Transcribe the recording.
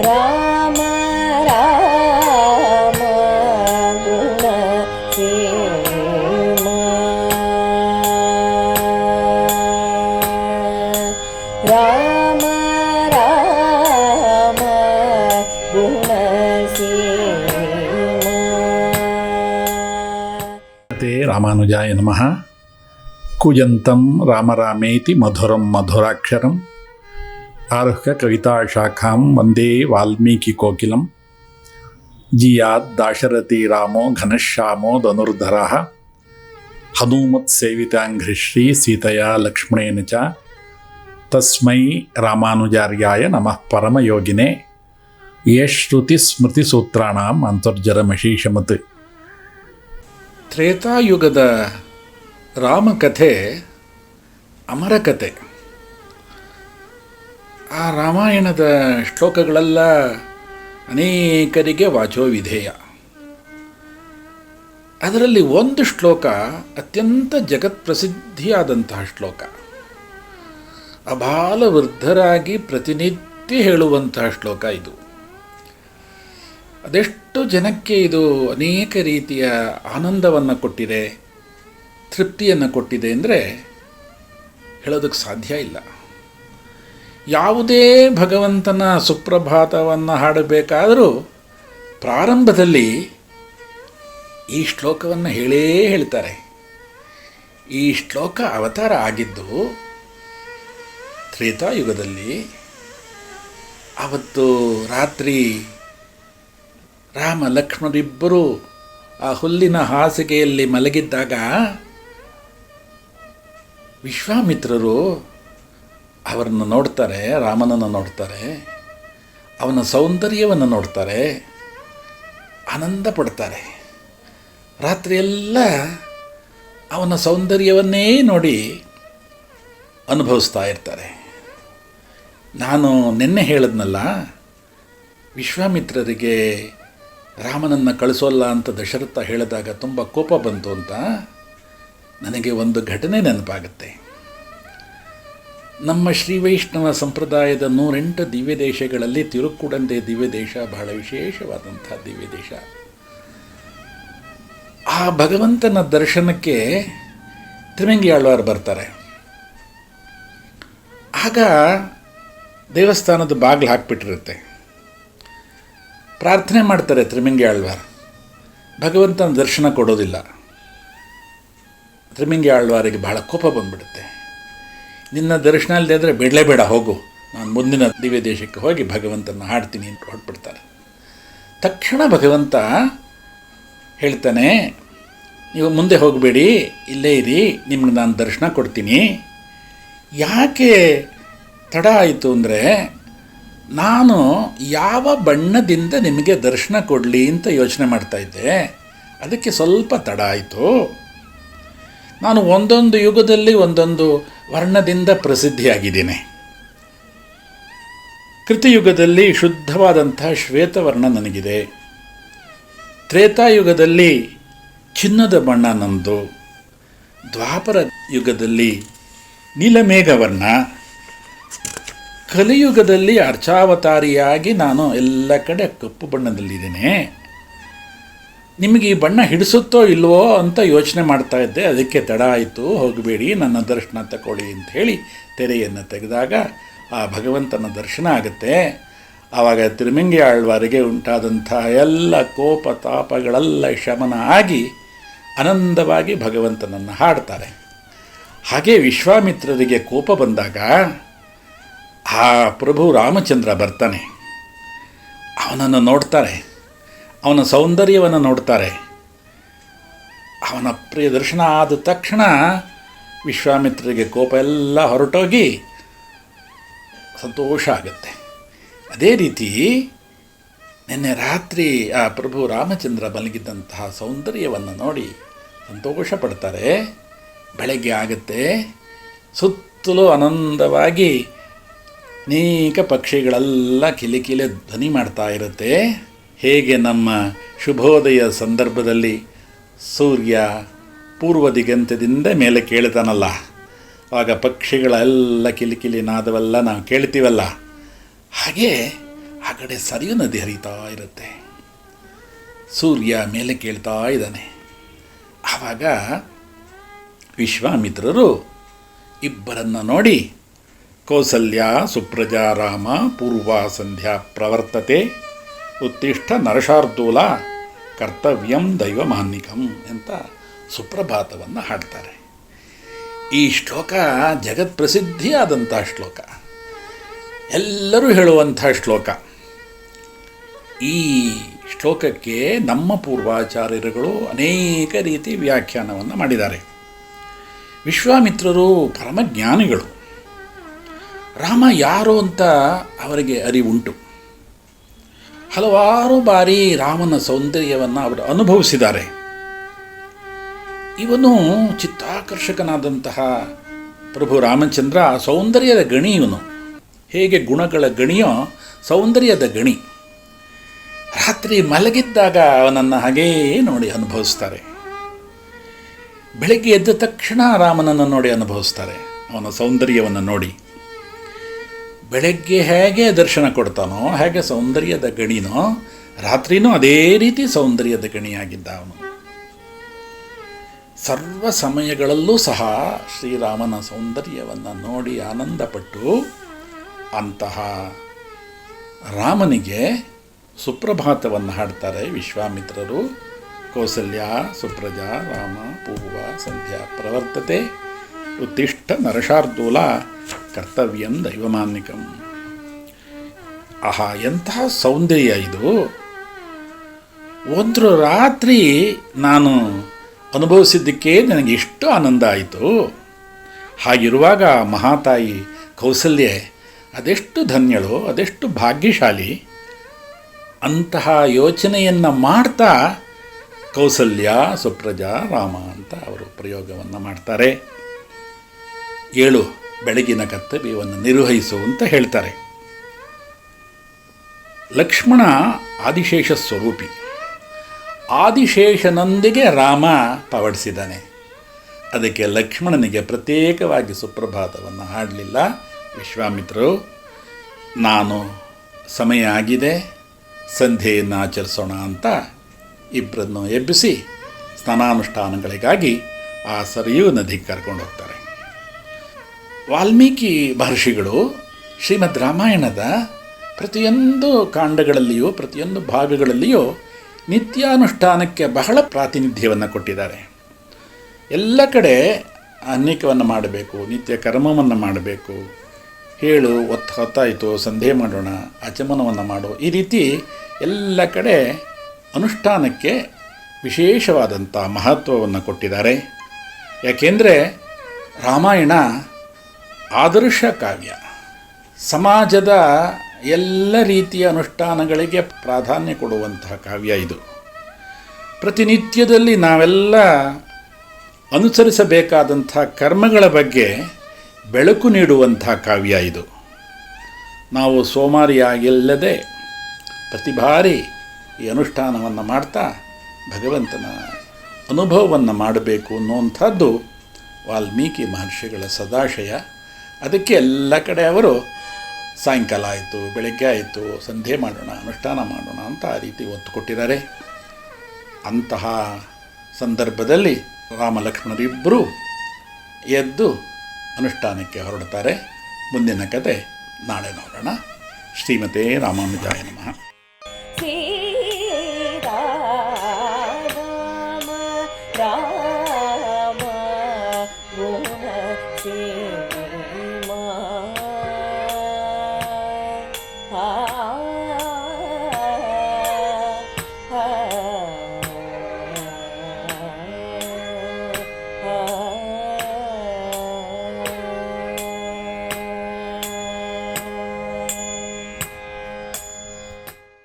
ರಾಮ ರಾಮ ಗುಣ ಸೇಮ ರಾಮ ರಾಮ ಗುಣ ಸೇಮ. ರಾಮಾನುಜಾಯ ನಮಃ. ಕೂಜಂತಂ ರಾಮ ರಾಮೇತಿ ಮಧುರಂ ಮಧುರಾಕ್ಷರಂ ಆರುಹ್ಯ ಕವಿತಾಶಾಖಾಂ ವಂದೇ ವಾಲ್ಮೀಕಿ ಕೋಕಿಲಂ. ಜಿಯಾತ್ ದಾಶರಥಿ ರಾಮೋ ಘನಶ್ಯಾಮೋ ಧನುರ್ಧರಃ ಹನುಮತ್ ಸೇವಿತಾಂಘ್ರಿಶ್ರೀ ಸೀತೆಯಾ ಲಕ್ಷ್ಮಣೇನ ಚ ತಸ್ಮೈ ರಾಮಾನುಜಾರ್ಯಾಯ ನಮಃ ಪರಮಯೋಗಿನೇ ಯೇ ಶ್ರುತಿ ಸ್ಮೃತಿ ಸೂತ್ರಾಣಾಂ ಅಂತರ್ಜರಮಶೀಷಮತ್. ತ್ರೇತಾಯುಗದ ರಾಮಕಥೆ ಅಮರಕಥೆ. ಆ ರಾಮಾಯಣದ ಶ್ಲೋಕಗಳೆಲ್ಲ ಅನೇಕರಿಗೆ ವಾಚೋವಿಧೇಯ. ಅದರಲ್ಲಿ ಒಂದು ಶ್ಲೋಕ ಅತ್ಯಂತ ಜಗತ್ಪ್ರಸಿದ್ಧಿಯಾದಂತಹ ಶ್ಲೋಕ. ಅಬಾಲ ವೃದ್ಧರಾಗಿ ಪ್ರತಿನಿತ್ಯ ಹೇಳುವಂತಹ ಶ್ಲೋಕ ಇದು. ಅದೆಷ್ಟು ಜನಕ್ಕೆ ಇದು ಅನೇಕ ರೀತಿಯ ಆನಂದವನ್ನು ಕೊಟ್ಟಿದೆ, ತೃಪ್ತಿಯನ್ನು ಕೊಟ್ಟಿದೆ ಅಂದರೆ ಹೇಳೋದಕ್ಕೆ ಸಾಧ್ಯ ಇಲ್ಲ. ಯಾವುದೇ ಭಗವಂತನ ಸುಪ್ರಭಾತವನ್ನು ಹಾಡಬೇಕಾದರೂ ಪ್ರಾರಂಭದಲ್ಲಿ ಈ ಶ್ಲೋಕವನ್ನು ಹೇಳ್ತಾರೆ. ಈ ಶ್ಲೋಕ ಅವತಾರ ಆಗಿದ್ದು ತ್ರೇತಾಯುಗದಲ್ಲಿ. ಅವತ್ತು ರಾತ್ರಿ ರಾಮ ಲಕ್ಷ್ಮಣರಿಬ್ಬರು ಆ ಹುಲ್ಲಿನ ಹಾಸಿಗೆಯಲ್ಲಿ ಮಲಗಿದ್ದಾಗ ವಿಶ್ವಾಮಿತ್ರರು ಅವರನ್ನು ನೋಡ್ತಾರೆ, ರಾಮನನ್ನು ನೋಡ್ತಾರೆ, ಅವನ ಸೌಂದರ್ಯವನ್ನು ನೋಡ್ತಾರೆ, ಆನಂದ ಪಡ್ತಾರೆ. ರಾತ್ರಿಯೆಲ್ಲ ಅವನ ಸೌಂದರ್ಯವನ್ನೇ ನೋಡಿ ಅನುಭವಿಸ್ತಾ ಇರ್ತಾರೆ. ನಾನು ನಿನ್ನೆ ಹೇಳಿದ್ನಲ್ಲ, ವಿಶ್ವಾಮಿತ್ರರಿಗೆ ರಾಮನನ್ನು ಕಳಿಸೋಲ್ಲ ಅಂತ ದಶರಥ ಹೇಳಿದಾಗ ತುಂಬ ಕೋಪ ಬಂತು ಅಂತ. ನನಗೆ ಒಂದು ಘಟನೆ ನೆನಪಾಗುತ್ತೆ. ನಮ್ಮ ಶ್ರೀ ವೈಷ್ಣವ ಸಂಪ್ರದಾಯದ 108 ದಿವ್ಯ ದೇಶಗಳಲ್ಲಿ ತಿರುಕ್ಕುಡಂದೆ ದಿವ್ಯ ದೇಶ ಬಹಳ ವಿಶೇಷವಾದಂಥ ದಿವ್ಯ ದೇಶ. ಆ ಭಗವಂತನ ದರ್ಶನಕ್ಕೆ ತಿರುಮಂಗಿ ಆಳ್ವಾರ್ ಬರ್ತಾರೆ. ಆಗ ದೇವಸ್ಥಾನದ ಬಾಗಿಲು ಹಾಕಿಬಿಟ್ಟಿರುತ್ತೆ. ಪ್ರಾರ್ಥನೆ ಮಾಡ್ತಾರೆ ತಿರುಮಂಗಿ ಆಳ್ವಾರ್. ಭಗವಂತನ ದರ್ಶನ ಕೊಡೋದಿಲ್ಲ. ತಿರುಮಂಗಿ ಆಳ್ವಾರಿಗೆ ಬಹಳ ಕೋಪ ಬಂದುಬಿಡುತ್ತೆ. ನಿನ್ನ ದರ್ಶನ ಇಲ್ಲದೆ ಅಂದರೆ ಬೇಡ ಹೋಗು, ನಾನು ಮುಂದಿನ ದಿವ್ಯ ದೇಶಕ್ಕೆ ಹೋಗಿ ಭಗವಂತನ ಹಾಡ್ತೀನಿ ಅಂತ ಹೊರಟ್ಬಿಡ್ತಾರೆ. ತಕ್ಷಣ ಭಗವಂತ ಹೇಳ್ತಾನೆ, ನೀವು ಮುಂದೆ ಹೋಗಬೇಡಿ, ಇಲ್ಲೇ ಇರಿ, ನಿಮ್ಗೆ ನಾನು ದರ್ಶನ ಕೊಡ್ತೀನಿ. ಯಾಕೆ ತಡ ಆಯಿತು ಅಂದರೆ, ನಾನು ಯಾವ ಬಣ್ಣದಿಂದ ನಿಮಗೆ ದರ್ಶನ ಕೊಡಲಿ ಅಂತ ಯೋಚನೆ ಮಾಡ್ತಾಯಿದ್ದೆ, ಅದಕ್ಕೆ ಸ್ವಲ್ಪ ತಡ ಆಯಿತು. ನಾನು ಒಂದೊಂದು ಯುಗದಲ್ಲಿ ಒಂದೊಂದು ವರ್ಣದಿಂದ ಪ್ರಸಿದ್ಧಿಯಾಗಿದ್ದೇನೆ. ಕೃತಯುಗದಲ್ಲಿ ಶುದ್ಧವಾದಂಥ ಶ್ವೇತವರ್ಣ ನನಗಿದೆ. ತ್ರೇತಾಯುಗದಲ್ಲಿ ಚಿನ್ನದ ಬಣ್ಣ ನಂದು. ದ್ವಾಪರ ಯುಗದಲ್ಲಿ ನೀಲಮೇಘವರ್ಣ. ಕಲಿಯುಗದಲ್ಲಿ ಅರ್ಚಾವತಾರಿಯಾಗಿ ನಾನು ಎಲ್ಲ ಕಡೆ ಕಪ್ಪು ಬಣ್ಣದಲ್ಲಿದ್ದೇನೆ. ನಿಮಗೆ ಈ ಬಣ್ಣ ಹಿಡಿಸುತ್ತೋ ಇಲ್ವೋ ಅಂತ ಯೋಚನೆ ಮಾಡ್ತಾ ಇದ್ದೆ, ಅದಕ್ಕೆ ತಡ ಆಯಿತು, ಹೋಗಬೇಡಿ, ನನ್ನ ದರ್ಶನ ತಗೊಳ್ಳಿ ಅಂತ ಹೇಳಿ ತೆರೆಯನ್ನು ತೆಗೆದಾಗ ಆ ಭಗವಂತನ ದರ್ಶನ ಆಗುತ್ತೆ. ಆವಾಗ ತಿರುಮಂಗಿ ಆಳ್ವಾರಿಗೆ ಉಂಟಾದಂಥ ಎಲ್ಲ ಕೋಪ ತಾಪಗಳೆಲ್ಲ ಶಮನ ಆಗಿ ಆನಂದವಾಗಿ ಭಗವಂತನನ್ನು ಹಾಡ್ತಾರೆ. ಹಾಗೆ ವಿಶ್ವಾಮಿತ್ರರಿಗೆ ಕೋಪ ಬಂದಾಗ ಆ ಪ್ರಭು ರಾಮಚಂದ್ರ ಬರ್ತಾನೆ. ಅವನನ್ನು ನೋಡ್ತಾರೆ, ಅವನ ಸೌಂದರ್ಯವನ್ನು ನೋಡ್ತಾರೆ. ಅವನ ಪ್ರಿಯ ದರ್ಶನ ಆದ ತಕ್ಷಣ ವಿಶ್ವಾಮಿತ್ರರಿಗೆ ಕೋಪ ಎಲ್ಲ ಹೊರಟೋಗಿ ಸಂತೋಷ ಆಗುತ್ತೆ. ಅದೇ ರೀತಿ ನಿನ್ನೆ ರಾತ್ರಿ ಆ ಪ್ರಭು ರಾಮಚಂದ್ರ ಮಲಗಿದ್ದಂತಹ ಸೌಂದರ್ಯವನ್ನು ನೋಡಿ ಸಂತೋಷ ಪಡ್ತಾರೆ. ಬೆಳಗ್ಗೆ ಆಗುತ್ತೆ, ಸುತ್ತಲೂ ಆನಂದವಾಗಿ ಅನೇಕ ಪಕ್ಷಿಗಳೆಲ್ಲ ಕಿಲಿಕಿಲೆ ಧ್ವನಿ ಮಾಡ್ತಾ ಇರುತ್ತೆ. ಹೇಗೆ ನಮ್ಮ ಶುಭೋದಯ ಸಂದರ್ಭದಲ್ಲಿ ಸೂರ್ಯ ಪೂರ್ವ ದಿಗಂತದಿಂದ ಮೇಲೆ ಕೇಳ್ತಾನಲ್ಲ, ಆಗ ಪಕ್ಷಿಗಳೆಲ್ಲ ಕಿಲಿಕಿಲಿ ನಾದವೆಲ್ಲ ನಾವು ಕೇಳ್ತೀವಲ್ಲ, ಹಾಗೆ ಆ ಕಡೆ ಸರಿಯು ನದಿ ಹರಿತಾ ಇರುತ್ತೆ. ಸೂರ್ಯ ಮೇಲೆ ಕೇಳ್ತಾ ಇದ್ದಾನೆ. ಆವಾಗ ವಿಶ್ವಾಮಿತ್ರರು ಇಬ್ಬರನ್ನು ನೋಡಿ, ಕೌಸಲ್ಯ ಸುಪ್ರಜಾ ರಾಮ ಪೂರ್ವ ಸಂಧ್ಯಾ ಪ್ರವರ್ತತೆ ಉತ್ತಿಷ್ಠ ನರಶಾರ್ದೂಲ ಕರ್ತವ್ಯಂ ದೈವಮಾನ್ನಿಕಂ ಅಂತ ಸುಪ್ರಭಾತವನ್ನು ಹಾಡ್ತಾರೆ. ಈ ಶ್ಲೋಕ ಜಗತ್ಪ್ರಸಿದ್ಧಿಯಾದಂಥ ಶ್ಲೋಕ, ಎಲ್ಲರೂ ಹೇಳುವಂಥ ಶ್ಲೋಕ. ಈ ಶ್ಲೋಕಕ್ಕೆ ನಮ್ಮ ಪೂರ್ವಾಚಾರ್ಯರುಗಳು ಅನೇಕ ರೀತಿ ವ್ಯಾಖ್ಯಾನವನ್ನು ಮಾಡಿದ್ದಾರೆ. ವಿಶ್ವಾಮಿತ್ರರು ಪರಮಜ್ಞಾನಿಗಳು. ರಾಮ ಯಾರು ಅಂತ ಅವರಿಗೆ ಅರಿವುಂಟು. ಹಲವಾರು ಬಾರಿ ರಾಮನ ಸೌಂದರ್ಯವನ್ನು ಅವರು ಅನುಭವಿಸಿದ್ದಾರೆ. ಇವನು ಚಿತ್ತಾಕರ್ಷಕನಾದಂತಹ ಪ್ರಭು ರಾಮಚಂದ್ರ ಸೌಂದರ್ಯದ ಗಣಿ. ಇವನು ಹೇಗೆ ಗುಣಗಳ ಗಣಿಯೋ ಸೌಂದರ್ಯದ ಗಣಿ. ರಾತ್ರಿ ಮಲಗಿದ್ದಾಗ ಅವನನ್ನು ಹಾಗೇ ನೋಡಿ ಅನುಭವಿಸ್ತಾರೆ. ಬೆಳಗ್ಗೆ ಎದ್ದ ತಕ್ಷಣ ರಾಮನನ್ನು ನೋಡಿ ಅನುಭವಿಸ್ತಾರೆ. ಅವನ ಸೌಂದರ್ಯವನ್ನು ನೋಡಿ ಬೆಳಗ್ಗೆ ಹೇಗೆ ದರ್ಶನ ಕೊಡ್ತಾನೋ, ಹೇಗೆ ಸೌಂದರ್ಯದ ಗಣಿನೋ, ರಾತ್ರಿನೂ ಅದೇ ರೀತಿ ಸೌಂದರ್ಯದ ಗಣಿಯಾಗಿದ್ದ ಅವನು. ಸರ್ವ ಸಮಯಗಳಲ್ಲೂ ಸಹ ಶ್ರೀರಾಮನ ಸೌಂದರ್ಯವನ್ನು ನೋಡಿ ಆನಂದಪಟ್ಟು ಅಂತಹ ರಾಮನಿಗೆ ಸುಪ್ರಭಾತವನ್ನು ಹಾಡ್ತಾರೆ ವಿಶ್ವಾಮಿತ್ರರು. ಕೌಸಲ್ಯ ಸುಪ್ರಜಾ ರಾಮ ಪೂರ್ವ ಸಂಧ್ಯಾ ಪ್ರವರ್ತತೆ ಉತ್ತಿಷ್ಠ ನರಶಾರ್ದೂಲ ಕರ್ತವ್ಯಂ ದೈವಮಾನ್ನಿಕಂ. ಆಹಾ, ಎಂತಹ ಸೌಂದರ್ಯ ಇದು! ಒಂದು ರಾತ್ರಿ ನಾನು ಅನುಭವಿಸಿದ್ದಕ್ಕೆ ನನಗೆ ಎಷ್ಟು ಆನಂದ ಆಯಿತು. ಹಾಗಿರುವಾಗ ಮಹಾತಾಯಿ ಕೌಸಲ್ಯೆ ಅದೆಷ್ಟು ಧನ್ಯಳು, ಅದೆಷ್ಟು ಭಾಗ್ಯಶಾಲಿ. ಅಂತಹ ಯೋಚನೆಯನ್ನು ಮಾಡ್ತಾ ಕೌಸಲ್ಯ ಸುಪ್ರಜಾ ರಾಮ ಅಂತ ಅವರು ಪ್ರಯೋಗವನ್ನು ಮಾಡ್ತಾರೆ. 7 ಬೆಳಗಿನ ಕರ್ತವ್ಯವನ್ನು ನಿರ್ವಹಿಸು ಅಂತ ಹೇಳ್ತಾರೆ. ಲಕ್ಷ್ಮಣ ಆದಿಶೇಷ ಸ್ವರೂಪಿ. ಆದಿಶೇಷನೊಂದಿಗೆ ರಾಮ ಪವಡಿಸಿದ್ದಾನೆ. ಅದಕ್ಕೆ ಲಕ್ಷ್ಮಣನಿಗೆ ಪ್ರತ್ಯೇಕವಾಗಿ ಸುಪ್ರಭಾತವನ್ನು ಹಾಡಲಿಲ್ಲ ವಿಶ್ವಾಮಿತ್ರರು. ನಾನು ಸಮಯ ಆಗಿದೆ, ಸಂಧ್ಯೆಯನ್ನು ಆಚರಿಸೋಣ ಅಂತ ಇಬ್ಬರನ್ನು ಎಬ್ಬಿಸಿ ಸ್ನಾನಾನುಷ್ಠಾನಗಳಿಗಾಗಿ ಆ ಸರಿಯೂ ನದಿಗೆ ಕರ್ಕೊಂಡು ಹೋಗ್ತಾರೆ. ವಾಲ್ಮೀಕಿ ಮಹರ್ಷಿಗಳು ಶ್ರೀಮದ್ ರಾಮಾಯಣದ ಪ್ರತಿಯೊಂದು ಕಾಂಡಗಳಲ್ಲಿಯೂ ಪ್ರತಿಯೊಂದು ಭಾಗಗಳಲ್ಲಿಯೂ ನಿತ್ಯಾನುಷ್ಠಾನಕ್ಕೆ ಬಹಳ ಪ್ರಾತಿನಿಧ್ಯವನ್ನು ಕೊಟ್ಟಿದ್ದಾರೆ. ಎಲ್ಲ ಕಡೆ ಅನೇಕವನ್ನು ಮಾಡಬೇಕು, ನಿತ್ಯ ಕರ್ಮವನ್ನು ಮಾಡಬೇಕು, ಹೇಳು ಹೊತ್ತಾಯಿತು ಸಂಧ್ಯೆ ಮಾಡೋಣ, ಆಚಮನವನ್ನು ಮಾಡು, ಈ ರೀತಿ ಎಲ್ಲ ಕಡೆ ಅನುಷ್ಠಾನಕ್ಕೆ ವಿಶೇಷವಾದಂಥ ಮಹತ್ವವನ್ನು ಕೊಟ್ಟಿದ್ದಾರೆ. ಯಾಕೆಂದರೆ ರಾಮಾಯಣ ಆದರ್ಶ ಕಾವ್ಯ. ಸಮಾಜದ ಎಲ್ಲ ರೀತಿಯ ಅನುಷ್ಠಾನಗಳಿಗೆ ಪ್ರಾಧಾನ್ಯ ಕೊಡುವಂತಹ ಕಾವ್ಯ ಇದು. ಪ್ರತಿನಿತ್ಯದಲ್ಲಿ ನಾವೆಲ್ಲ ಅನುಸರಿಸಬೇಕಾದಂಥ ಕರ್ಮಗಳ ಬಗ್ಗೆ ಬೆಳಕು ನೀಡುವಂಥ ಕಾವ್ಯ ಇದು. ನಾವು ಸೋಮಾರಿಯಾಗಿಲ್ಲದೆ ಪ್ರತಿ ಬಾರಿ ಈ ಅನುಷ್ಠಾನವನ್ನು ಮಾಡ್ತಾ ಭಗವಂತನ ಅನುಭವವನ್ನು ಮಾಡಬೇಕು ಅನ್ನುವಂಥದ್ದು ವಾಲ್ಮೀಕಿ ಮಹರ್ಷಿಗಳ ಸದಾಶಯ. ಅದಕ್ಕೆ ಎಲ್ಲ ಕಡೆ ಅವರು ಸಾಯಂಕಾಲ ಆಯಿತು, ಬೆಳಗ್ಗೆ ಆಯಿತು, ಸಂಧ್ಯೆ ಮಾಡೋಣ, ಅನುಷ್ಠಾನ ಮಾಡೋಣ ಅಂತ ಆ ರೀತಿ ಒತ್ತು ಕೊಟ್ಟಿದ್ದಾರೆ. ಅಂತಹ ಸಂದರ್ಭದಲ್ಲಿ ರಾಮ ಲಕ್ಷ್ಮಣರಿಬ್ಬರೂ ಎದ್ದು ಅನುಷ್ಠಾನಕ್ಕೆ ಹೊರಡ್ತಾರೆ. ಮುಂದಿನ ಕತೆ ನಾಳೆ ನೋಡೋಣ. ಶ್ರೀಮತೆ ರಾಮಾನುಜಾಯ ನಮಃ. ರಾಮ ಗುಣ ಸೀಮಾ